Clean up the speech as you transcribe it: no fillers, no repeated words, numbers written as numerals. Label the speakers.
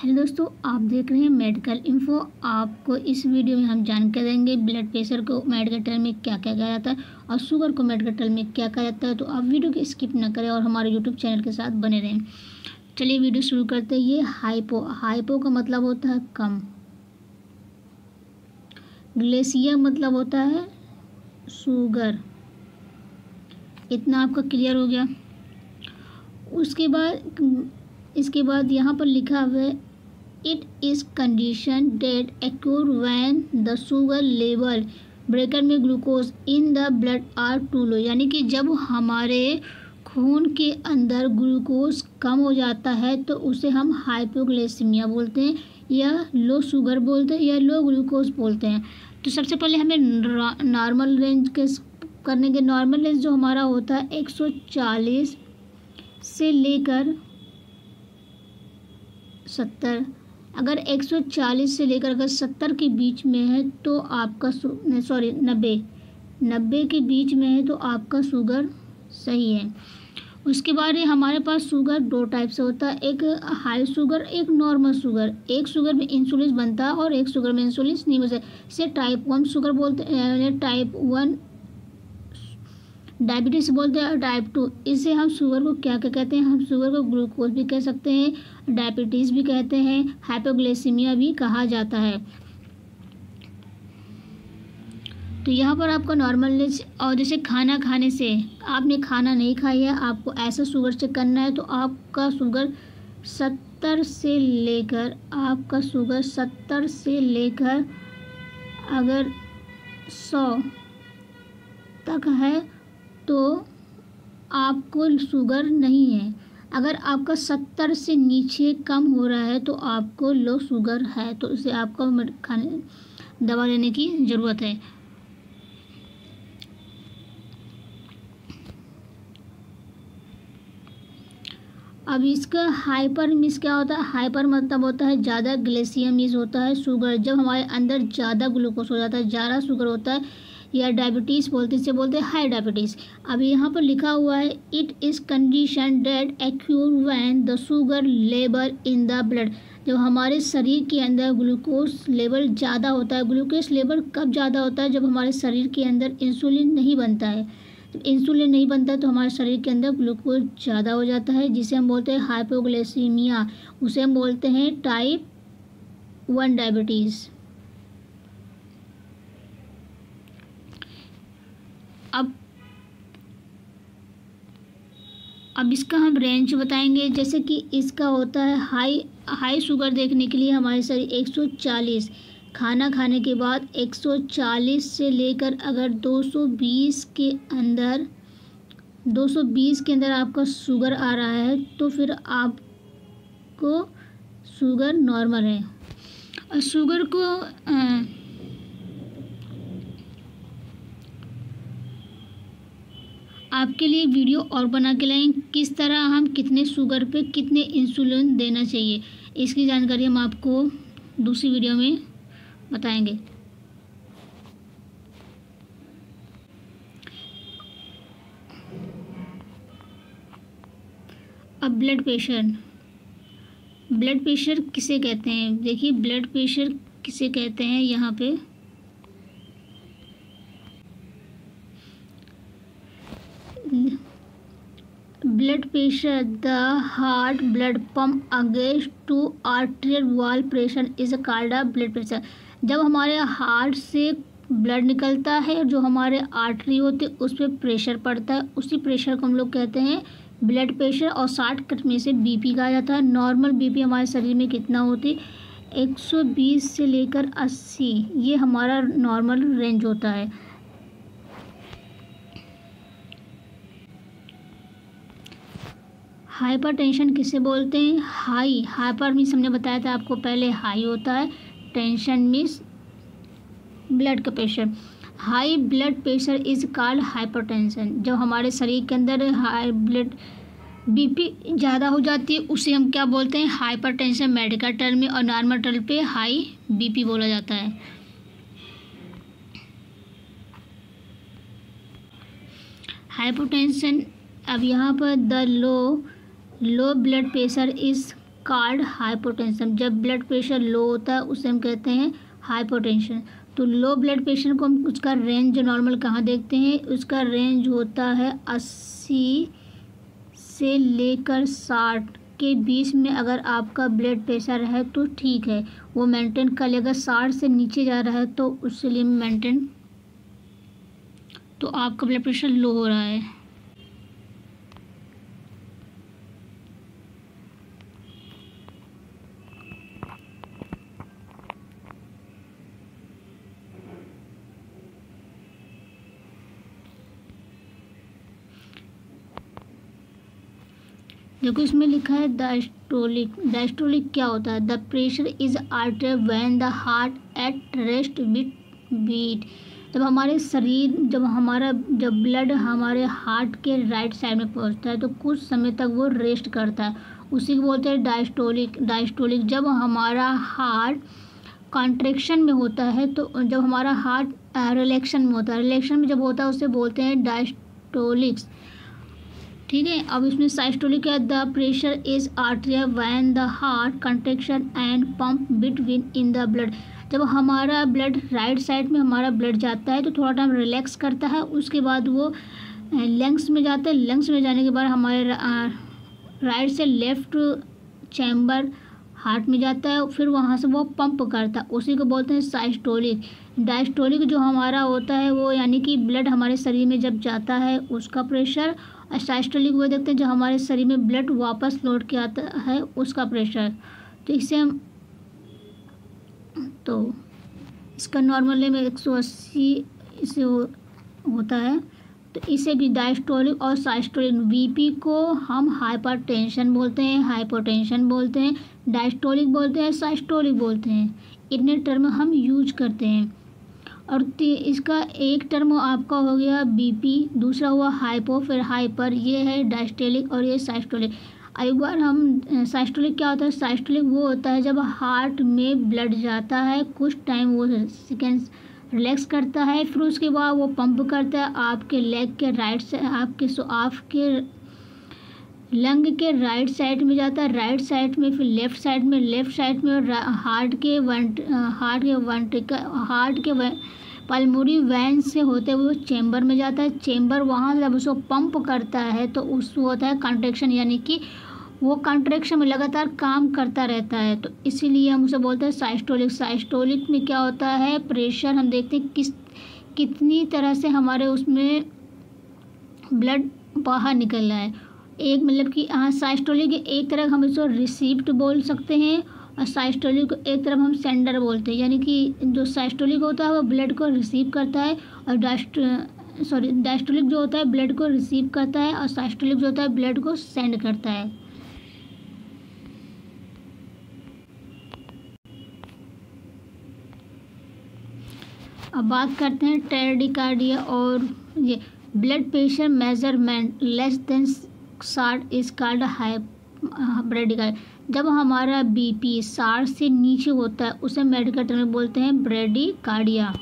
Speaker 1: Hello दोस्तों, आप देख रहे हैं मेडिकल इन्फो। आपको इस वीडियो में हम जानकारी देंगे ब्लड प्रेशर को मेडिकल टर्म में क्या क्या कहा जाता है और शुगर को मेडिकल टर्म में क्या कहा जाता है। तो आप वीडियो को स्किप ना करें और हमारे यूट्यूब चैनल के साथ बने रहें। चलिए वीडियो शुरू करते हैं। ये हाइपो का मतलब होता है कम, ग्लेसिया मतलब होता है शुगर। इतना आपका क्लियर हो गया। इसके बाद यहाँ पर लिखा हुआ है it is condition that occur when the sugar level breaker में glucose in the blood are too low, यानी कि जब हमारे खून के अंदर ग्लूकोज कम हो जाता है तो उसे हम हाइपोग्लाइसीमिया बोलते हैं या लो शुगर बोलते हैं या लो ग्लूकोज बोलते हैं। तो सबसे पहले हमें नॉर्मल रेंज के करने के नॉर्मल रेंज जो हमारा होता है 140 से लेकर 70। अगर 140 से लेकर अगर 70 के बीच में है तो आपका 90 के बीच में है तो आपका शुगर सही है। उसके बाद हमारे पास शुगर दो टाइप से होता है, एक हाई शुगर, एक नॉर्मल शुगर। एक शुगर में इंसुलिन बनता है और एक शुगर में इंसुलिन नहीं बनता। इसे टाइप 1 शुगर बोलते हैं, टाइप 1 डायबिटीज बोलते हैं, टाइप 2। इससे हम शुगर को क्या क्या कहते हैं? हम शुगर को ग्लूकोज भी कह सकते हैं, डायबिटीज़ भी कहते हैं, हाइपोग्लाइसीमिया भी कहा जाता है। तो यहाँ पर आपका नॉर्मल और जैसे खाना खाने से आपने खाना नहीं खाया है, आपको ऐसा शुगर चेक करना है तो आपका शुगर 70 से लेकर अगर 100 तक है तो आपको शुगर नहीं है। अगर आपका 70 से नीचे कम हो रहा है तो आपको लो शुगर है, तो इसे आपको दवा लेने की ज़रूरत है। अब इसका हाइपर मिस क्या होता है? हाइपर मतलब होता है ज़्यादा, ग्लेसियम मिस होता है शुगर, जब हमारे अंदर ज़्यादा ग्लूकोज हो जाता है, ज़्यादा शुगर होता है, या डायबिटीज़ इसे बोलते हैं हाई डायबिटीज़। अब यहाँ पर लिखा हुआ है it is condition that occur when the sugar level in the blood, जब हमारे शरीर के अंदर ग्लूकोज लेवल ज़्यादा होता है। ग्लूकोज लेवल कब ज़्यादा होता है? जब हमारे शरीर के अंदर इंसुलिन नहीं बनता है। जब इंसुलिन नहीं बनता है तो हमारे शरीर के अंदर ग्लूकोज ज़्यादा हो जाता है, जिसे हम बोलते हैं हाइपोग्लाइसीमिया। उसे हम बोलते हैं टाइप 1 डायबिटीज़। अब इसका हम रेंज बताएंगे। जैसे कि इसका होता है हाई शुगर देखने के लिए हमारे शरीर 140, खाना खाने के बाद 140 से लेकर अगर 220 के अंदर आपका शुगर आ रहा है तो फिर आपको शुगर नॉर्मल है। और शुगर को आपके लिए वीडियो और बना के लाएंगे, किस तरह हम कितने शुगर पे कितने इंसुलिन देना चाहिए, इसकी जानकारी हम आपको दूसरी वीडियो में बताएंगे। अब ब्लड प्रेशर किसे कहते हैं? देखिए ब्लड प्रेशर किसे कहते हैं, यहाँ पे blood pressure the heart blood pump against to arterial wall pressure is called a blood pressure. जब हमारे हार्ट से ब्लड निकलता है, जो हमारे आर्टरी होते हैं उस पर प्रेशर पड़ता है, उसी प्रेशर को हम लोग कहते हैं ब्लड प्रेशर। और शॉर्टकट में से बीपी कहा जाता है। नॉर्मल बीपी हमारे शरीर में कितना होती है? 120 से लेकर 80, ये हमारा नॉर्मल रेंज होता है। हाइपरटेंशन किसे बोलते हैं? हाइपर मीन्स हमने बताया था आपको पहले, हाई होता है, टेंशन मीन्स ब्लड का pressure. High blood pressure is called hypertension. जब हमारे शरीर के अंदर हाई ब्लड बीपी ज़्यादा हो जाती है उसे हम क्या बोलते हैं? हाइपरटेंशन मेडिकल टर्म में, और नॉर्मल टर्म पे हाई बीपी बोला जाता है। हाइपोटेंशन, अब यहाँ पर the low blood pressure is called hypotension. जब ब्लड प्रेशर लो होता है उसे हम कहते हैं हाइपोटेंशन। तो लो ब्लड प्रेशर को हम उसका रेंज नॉर्मल कहाँ देखते हैं, उसका रेंज होता है 80 से लेकर 60 के बीच में। अगर आपका ब्लड प्रेशर है तो ठीक है, वो मेंटेन कर लेगा। 60 से नीचे जा रहा है तो उसके लिए मेंटेन, तो आपका ब्लड प्रेशर लो हो रहा है। देखो इसमें लिखा है डायस्टोलिक। डायस्टोलिक क्या होता है? The pressure is altered when the heart at rest with beat. जब हमारे शरीर जब ब्लड हमारे हार्ट के राइट साइड में पहुंचता है तो कुछ समय तक वो रेस्ट करता है, उसी को बोलते हैं डायस्टोलिक। डायस्टोलिक जब हमारा हार्ट कॉन्ट्रैक्शन में होता है, तो जब हमारा हार्ट रिलैक्शन में होता है, रिलैक्शन में जब होता है उसे बोलते हैं डायस्टोलिक्स। ठीक है। अब इसमें साइस्टोलिक है, the pressure is artery when the heart contraction and pump between in the blood. जब हमारा ब्लड राइट साइड में हमारा ब्लड जाता है तो थोड़ा टाइम रिलैक्स करता है, उसके बाद वो लंग्स में जाता है। लंग्स में जाने के बाद हमारे राइट से लेफ्ट चैम्बर हार्ट में जाता है, फिर वहाँ से वो पंप करता है, उसी को बोलते हैं साइस्टोलिक। डायस्टोलिक जो हमारा होता है वो यानी कि ब्लड हमारे शरीर में जब जाता है उसका प्रेशर, और साइस्टोलिक वो देखते हैं जो हमारे शरीर में ब्लड वापस लौट के आता है उसका प्रेशर। तो इससे हम तो इसका नॉर्मल लेवल 180 इसे होता है। तो इसे भी डायस्टोलिक और साइस्टोलिक, बीपी को हम हाइपरटेंशन बोलते हैं, हाइपोटेंशन बोलते हैं, डायस्टोलिक बोलते हैं, साइस्टोलिक बोलते हैं। इतने टर्म हम यूज करते हैं। और इसका एक टर्म आपका हो गया बीपी, दूसरा हुआ हाइपो, फिर हाइपर, ये है डायस्टोलिक और ये साइस्टोलिक। एक बार हम साइस्टोलिक क्या होता है? साइस्टोलिक वो होता है जब हार्ट में ब्लड जाता है, कुछ टाइम वो सेकेंड्स रिलैक्स करता है, फिर उसके बाद वो पंप करता है आपके लेग के राइट से, आपके लंग के राइट साइड में जाता है, राइट साइड में, फिर लेफ्ट साइड में, लेफ्ट साइड में, और हार्ट के पल्मोनरी वैन से होते हुए चैम्बर में जाता है। चैम्बर वहाँ जब उसको पंप करता है तो उसको होता है कंट्रैक्शन, यानी कि वो कंट्रैक्शन में लगातार काम करता रहता है, तो इसीलिए हम उसे बोलते हैं साइस्टोलिक। साइस्टोलिक में क्या होता है? प्रेशर हम देखते हैं कितनी तरह से हमारे उसमें ब्लड बाहर निकल रहा है। एक मतलब कि साइस्टोलिक एक तरह हम इसको रिसीप्ट बोल सकते हैं, और साइस्टोलिक को एक तरफ हम सेंडर बोलते हैं, यानी कि जो साइस्टोलिक होता है वो ब्लड को रिसीव करता है, और डायस्टोलिक जो होता है ब्लड को रिसीव करता है, और साइस्टोलिक जो होता है ब्लड को सेंड करता है। अब बात करते हैं टैकिकार्डिया और ये blood pressure measurement less than 60 is called bradycardia. जब हमारा बीपी 60 से नीचे होता है उसे मेडिकल टर्म में बोलते हैं ब्रेडिकार्डिया।